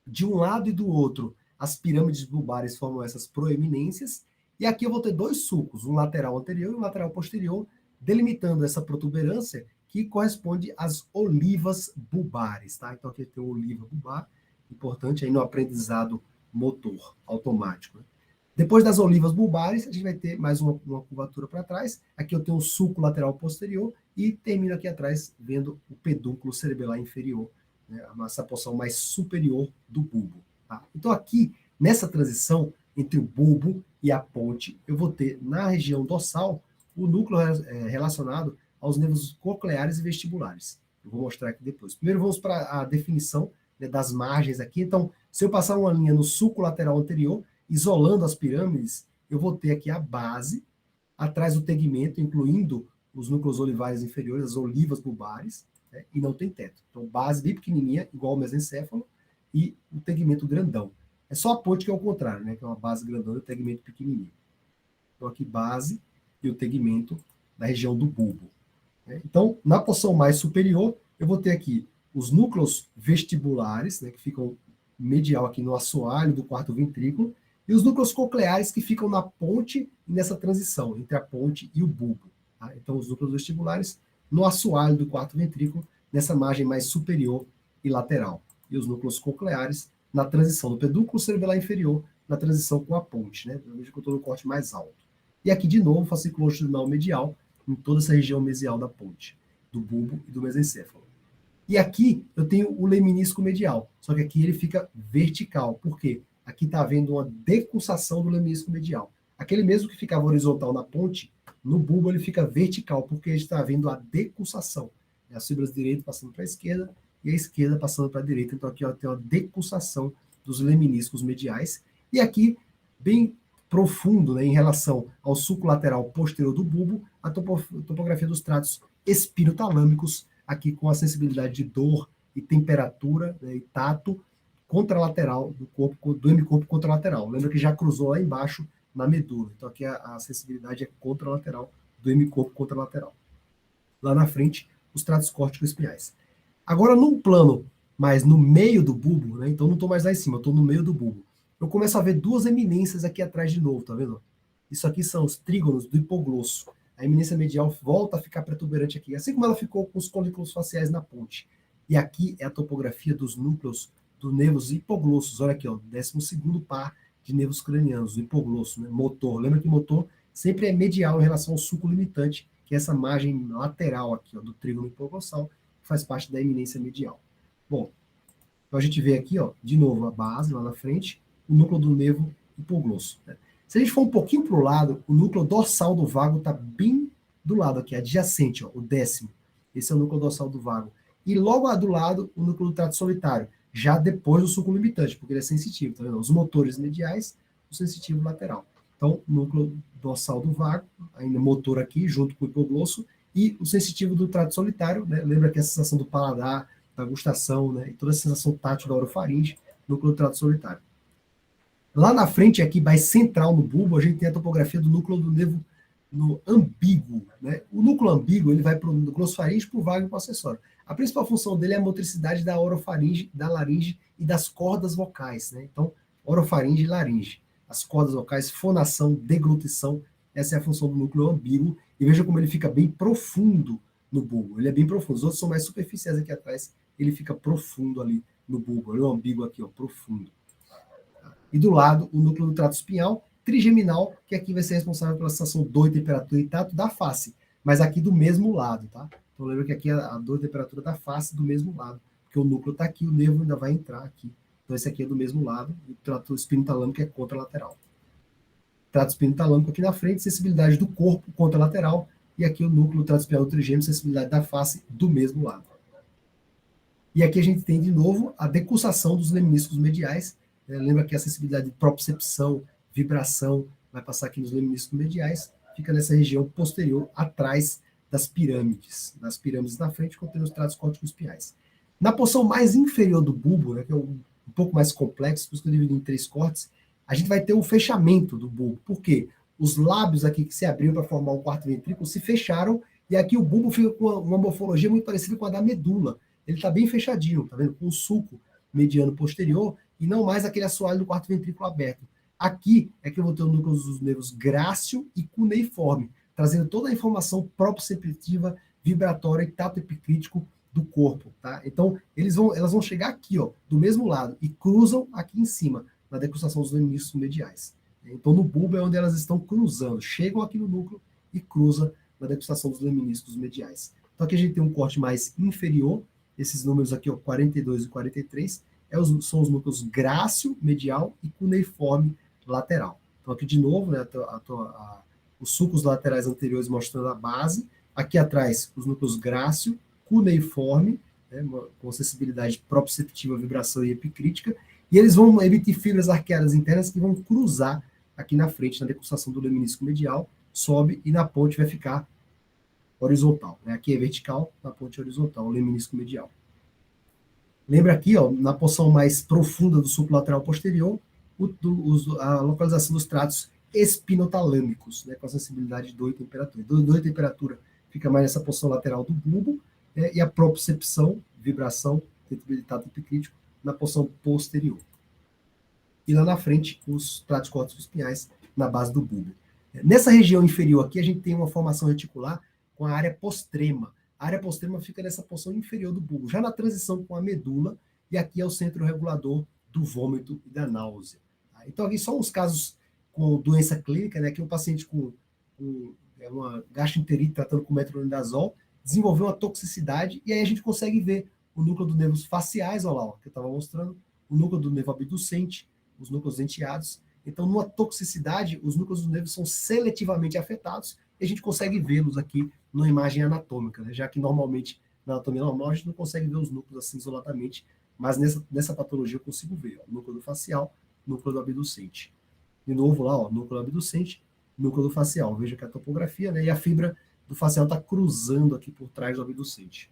De um lado e do outro, as pirâmides bulbares formam essas proeminências e aqui eu vou ter 2 sulcos, um lateral anterior e um lateral posterior, delimitando essa protuberância que corresponde às olivas bulbares, tá? Então aqui tem o oliva bulbar, importante aí no aprendizado motor automático, né? Depois das olivas bulbares, a gente vai ter mais uma curvatura para trás. Aqui eu tenho o sulco lateral posterior e termino aqui atrás vendo o pedúnculo cerebelar inferior, né? Essa porção mais superior do bulbo, tá? Então aqui, nessa transição entre o bulbo e a ponte, eu vou ter na região dorsal o núcleo relacionado aos nervos cocleares e vestibulares. Eu vou mostrar aqui depois. Primeiro vamos para a definição, né, das margens aqui. Então, se eu passar uma linha no sulco lateral anterior, isolando as pirâmides, eu vou ter aqui a base, atrás o tegmento, incluindo os núcleos olivares inferiores, as olivas bulbares, né, e não tem teto. Então, base bem pequenininha, igual ao mesencéfalo, e o tegmento grandão. É só a ponte que é o contrário, né, que é uma base grandona e o tegmento pequenininho. Então, aqui base e o tegmento da região do bulbo. Então, na porção mais superior, eu vou ter aqui os núcleos vestibulares, né, que ficam medial aqui no assoalho do quarto ventrículo, e os núcleos cocleares que ficam na ponte e nessa transição entre a ponte e o bulbo. Tá? Então, os núcleos vestibulares no assoalho do quarto ventrículo, nessa margem mais superior e lateral. E os núcleos cocleares na transição do pedúnculo cerebelar inferior, na transição com a ponte, né? Eu vejo que eu estou no corte mais alto. E aqui, de novo, fascículo longitudinal medial, em toda essa região mesial da ponte, do bulbo e do mesencéfalo. E aqui eu tenho o leminisco medial, só que aqui ele fica vertical. Por quê? Aqui está havendo uma decussação do leminisco medial. Aquele mesmo que ficava horizontal na ponte, no bulbo ele fica vertical, porque está havendo a decussação. As fibras direitas passando para a esquerda e a esquerda passando para a direita. Então aqui ó, tem uma decussação dos leminiscos mediais. E aqui, bem profundo, né, em relação ao sulco lateral posterior do bulbo, a topografia dos tratos espinotalâmicos, aqui com a sensibilidade de dor e temperatura, né, e tato contralateral do corpo, do hemicorpo contralateral. Lembra que já cruzou lá embaixo na medula. Então aqui a sensibilidade é contralateral do hemicorpo contralateral. Lá na frente, os tratos córtico-espinhais. Agora, num plano mais no meio do bulbo, né, então não estou mais lá em cima, eu estou no meio do bulbo. Eu começo a ver duas eminências aqui atrás de novo, tá vendo? Isso aqui são os trígonos do hipoglosso. A eminência medial volta a ficar protuberante aqui, assim como ela ficou com os colículos faciais na ponte. E aqui é a topografia dos núcleos dos nervos hipoglossos. Olha aqui, ó, 12º par de nervos cranianos, o hipoglosso, né? Motor. Lembra que motor sempre é medial em relação ao sulco limitante, que é essa margem lateral aqui, ó, do trígono hipoglossal, que faz parte da eminência medial. Bom, então a gente vê aqui, ó, de novo, a base lá na frente, o núcleo do nervo hipoglosso, né? Se a gente for um pouquinho para o lado, o núcleo dorsal do vago está bem do lado aqui, adjacente, ó, o 10º. Esse é o núcleo dorsal do vago. E logo do lado, o núcleo do trato solitário, já depois do sulco limitante, porque ele é sensitivo, tá vendo? Os motores mediais, o sensitivo lateral. Então, núcleo dorsal do vago, ainda motor aqui, junto com o hipoglosso, e o sensitivo do trato solitário, né? Lembra que a sensação do paladar, da gustação, né? E toda a sensação tátil da orofaringe, núcleo do trato solitário. Lá na frente, aqui mais central no bulbo, a gente tem a topografia do núcleo do nervo no ambíguo, né? O núcleo ambíguo ele vai para o glossofaringe, para o vago e para o acessório. A principal função dele é a motricidade da orofaringe, da laringe e das cordas vocais, né? Então, orofaringe e laringe. As cordas vocais, fonação, deglutição, essa é a função do núcleo ambíguo. E veja como ele fica bem profundo no bulbo. Ele é bem profundo. Os outros são mais superficiais aqui atrás. Ele fica profundo ali no bulbo. Olha o ambíguo aqui, ó, profundo. E do lado, o núcleo do trato espinhal, trigeminal, que aqui vai ser responsável pela sensação dor, temperatura e tato da face, mas aqui do mesmo lado, tá? Então lembra que aqui é a dor e temperatura da face do mesmo lado, porque o núcleo está aqui, o nervo ainda vai entrar aqui. Então esse aqui é do mesmo lado, e o trato espinotalâmico é contralateral. Trato espinotalâmico aqui na frente, sensibilidade do corpo contralateral, e aqui o núcleo do trato espinhal trigêmeo, sensibilidade da face do mesmo lado. E aqui a gente tem de novo a decussação dos leminiscos mediais. Lembra que a sensibilidade de propriocepção, vibração, vai passar aqui nos leminiscos mediais, fica nessa região posterior, atrás das pirâmides na frente, contendo os tratos córtico-espinhais. Na porção mais inferior do bulbo, né, que é um pouco mais complexo, por isso que eu dividi em 3 cortes, a gente vai ter o fechamento do bulbo. Por quê? Os lábios aqui que se abriram para formar o quarto ventrículo se fecharam, e aqui o bulbo fica com uma morfologia muito parecida com a da medula. Ele está bem fechadinho, tá vendo? Com o sulco mediano posterior, e não mais aquele assoalho do quarto ventrículo aberto. Aqui é que eu vou ter o núcleo dos nervos grácil e cuneiforme, trazendo toda a informação proprioceptiva, vibratório e tato epicrítico do corpo, tá? Então, elas vão chegar aqui, ó, do mesmo lado, e cruzam aqui em cima, na decrustação dos lemniscos mediais. Então, no bulbo é onde elas estão cruzando, chegam aqui no núcleo e cruzam na decrustação dos lemniscos mediais. Então, aqui a gente tem um corte mais inferior, esses números aqui, ó, 42 e 43, são os núcleos grácil medial e cuneiforme lateral. Então, aqui de novo, né, os sulcos laterais anteriores mostrando a base, aqui atrás os núcleos grácil, cuneiforme, né, com sensibilidade proprioceptiva, vibração e epicrítica, e eles vão emitir fibras arqueadas internas que vão cruzar aqui na frente, na decrustação do leminisco medial, sobe e na ponte vai ficar horizontal. Né? Aqui é vertical, na ponte horizontal, o leminisco medial. Lembra aqui, ó, na porção mais profunda do sulco lateral posterior, a localização dos tratos espinotalâmicos, né, com a sensibilidade de dor e temperatura. Dor e temperatura fica mais nessa porção lateral do bulbo, né, e a propriocepção, vibração, tato epicrítico, na porção posterior. E lá na frente, os tratos córticos espinhais na base do bulbo. Nessa região inferior aqui, a gente tem uma formação reticular com a área postrema. A área postrema fica nessa porção inferior do bulbo, já na transição com a medula, e aqui é o centro regulador do vômito e da náusea. Então, aqui só uns casos com doença clínica, né, que um paciente com uma gastroenterite tratando com metronidazol desenvolveu uma toxicidade, e aí a gente consegue ver o núcleo dos nervos faciais, olha lá, ó, que eu estava mostrando, o núcleo do nervo abducente, os núcleos denteados. Então, numa toxicidade, os núcleos dos nervos são seletivamente afetados, e a gente consegue vê-los aqui numa imagem anatômica, né? Já que normalmente, na anatomia normal, a gente não consegue ver os núcleos assim isoladamente, mas nessa patologia eu consigo ver, ó, núcleo do facial, núcleo do abducente. De novo lá, ó, núcleo do abducente, núcleo do facial. Veja que a topografia, né, e a fibra do facial está cruzando aqui por trás do abducente.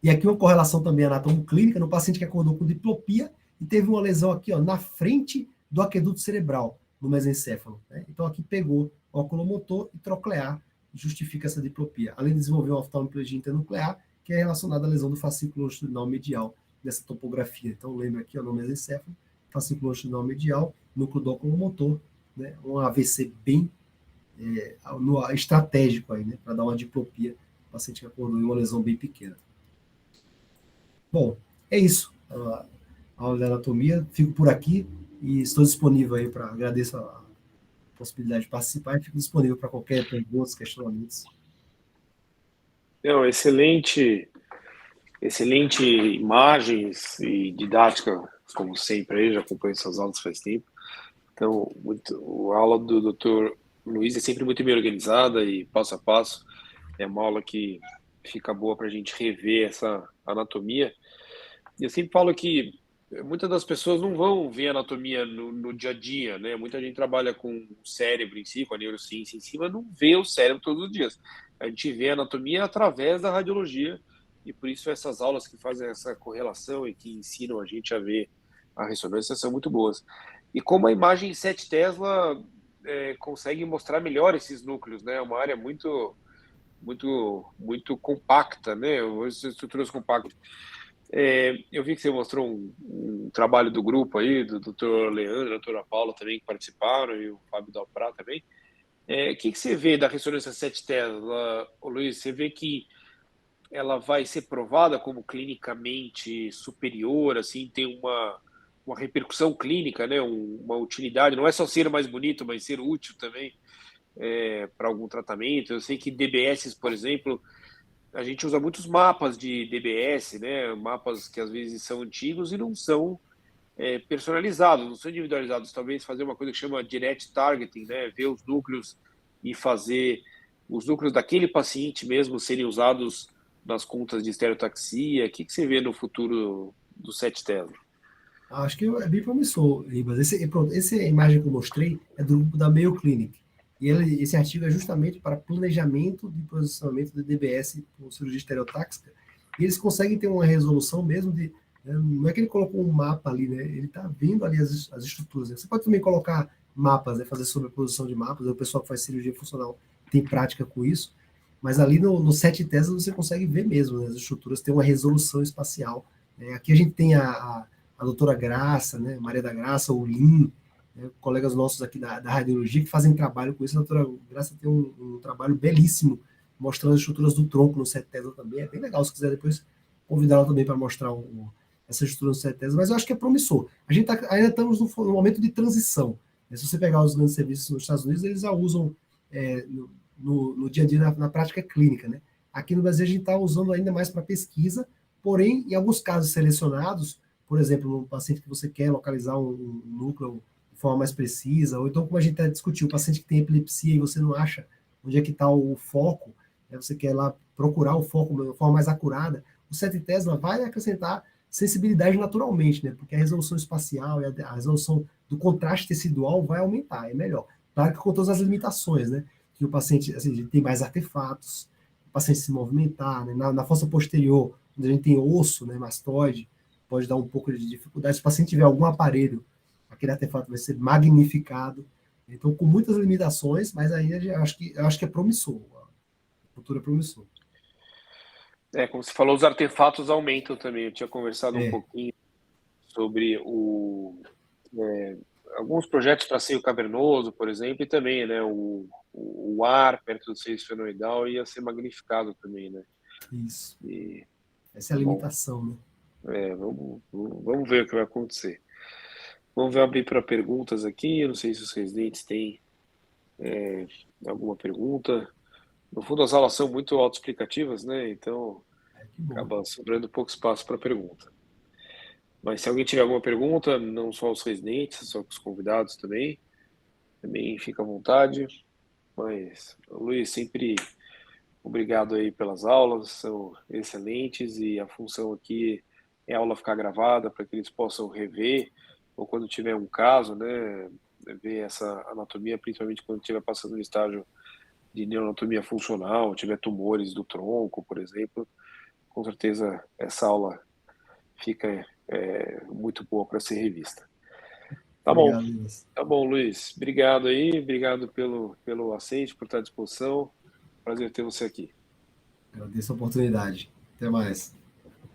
E aqui uma correlação também anatomo-clínica no paciente que acordou com diplopia e teve uma lesão aqui, ó, na frente do aqueduto cerebral, no mesencéfalo. Né? Então aqui pegou oculomotor e troclear, justifica essa diplopia. Além de desenvolver uma oftalmoplegia internuclear, que é relacionada à lesão do fascículo longitudinal medial dessa topografia. Então lembra aqui, ó, no mesencéfalo, fascículo longitudinal medial, núcleo do oculomotor, né? Um AVC bem estratégico aí, né? Para dar uma diplopia, o paciente que acordou em uma lesão bem pequena. Bom, é isso. A aula de anatomia, fico por aqui e estou disponível aí para agradeço a possibilidade de participar e fico disponível para qualquer pergunta, questionamentos. Não, excelente imagens e didática, como sempre, aí já acompanho essas aulas faz tempo. Então, a aula do Dr. Luiz é sempre muito bem organizada e passo a passo. É uma aula que fica boa para a gente rever essa anatomia. E eu sempre falo que muitas das pessoas não vão ver anatomia no dia a dia, né? Muita gente trabalha com o cérebro em si, com a neurociência em si, mas não vê o cérebro todos os dias. A gente vê a anatomia através da radiologia, e por isso essas aulas que fazem essa correlação e que ensinam a gente a ver a ressonância são muito boas. E como a imagem 7 Tesla consegue mostrar melhor esses núcleos, né? É uma área muito compacta, né? As estruturas compactas. Eu vi que você mostrou um trabalho do grupo aí, do Dr. Leandro, da doutora Paula também, que participaram, e o Fábio Dalprá também. O que você vê da ressonância 7 Tesla, Luiz? Você vê que ela vai ser provada como clinicamente superior, assim, tem uma repercussão clínica, né? Uma utilidade, não é só ser mais bonito, mas ser útil também para algum tratamento. Eu sei que DBS, por exemplo, a gente usa muitos mapas de DBS, né? Mapas que às vezes são antigos e não são personalizados, não são individualizados. Talvez fazer uma coisa que chama direct targeting, né? Ver os núcleos e fazer os núcleos daquele paciente mesmo serem usados nas contas de estereotaxia. O que você vê no futuro do 7 Tesla? Acho que é bem promissor, Ribas. Essa imagem que eu mostrei é do grupo da Mayo Clinic. E esse artigo é justamente para planejamento de posicionamento de DBS com cirurgia estereotáxica. E eles conseguem ter uma resolução mesmo de... Não é que ele colocou um mapa ali, né? Ele está vendo ali as estruturas. Né? Você pode também colocar mapas, né? Fazer sobreposição de mapas. O pessoal que faz cirurgia funcional tem prática com isso. Mas ali no 7 Tesla você consegue ver mesmo, né? As estruturas têm uma resolução espacial. Né? Aqui a gente tem a doutora Graça, né? Maria da Graça, o Lin, né? Colegas nossos aqui da radiologia que fazem trabalho com isso. A doutora Graça tem um trabalho belíssimo mostrando as estruturas do tronco no 7 Tesla também. É bem legal, se quiser depois convidar ela também para mostrar essa estrutura no 7 Tesla, mas eu acho que é promissor. A gente ainda estamos no momento de transição. Se você pegar os grandes serviços nos Estados Unidos, eles já usam no dia a dia, na prática clínica, né? Aqui no Brasil a gente está usando ainda mais para pesquisa, porém, em alguns casos selecionados, por exemplo, um paciente que você quer localizar um núcleo de forma mais precisa, ou então, como a gente discutiu, o paciente que tem epilepsia e você não acha onde é que está o foco, né? Você quer lá procurar o foco de uma forma mais acurada, o 7 Tesla vai acrescentar sensibilidade naturalmente, né? Porque a resolução espacial e a resolução do contraste tecidual vai aumentar, é melhor. Claro que com todas as limitações, né? Que o paciente assim, tem mais artefatos, o paciente se movimentar, né? Na fossa posterior, onde a gente tem osso, né, mastoide, pode dar um pouco de dificuldade. Se o paciente tiver algum aparelho, aquele artefato vai ser magnificado. Então, com muitas limitações, mas ainda eu acho que é promissor. A cultura é promissor. Como você falou, os artefatos aumentam também. Eu tinha conversado um pouquinho sobre alguns projetos para seio cavernoso, por exemplo, e também, né, o ar perto do seio esfenoidal ia ser magnificado também, né? Isso. E, essa é a limitação, né? Vamos ver o que vai acontecer. Vamos abrir para perguntas aqui. Eu não sei se os residentes têm alguma pergunta. No fundo, as aulas são muito autoexplicativas, né? Então, acaba sobrando pouco espaço para pergunta. Mas se alguém tiver alguma pergunta, não só os residentes, só os convidados também fica à vontade. Mas, Luiz, sempre obrigado aí pelas aulas, são excelentes e a função aqui é a aula ficar gravada para que eles possam rever ou quando tiver um caso, né, ver essa anatomia, principalmente quando estiver passando no estágio de neuroanatomia funcional, tiver tumores do tronco, por exemplo, com certeza essa aula fica muito boa para ser revista. Tá Obrigado, bom. Luiz. Tá bom, Luiz. Obrigado aí, obrigado pelo aceite, por estar à disposição. Prazer ter você aqui. Agradeço a oportunidade. Até mais.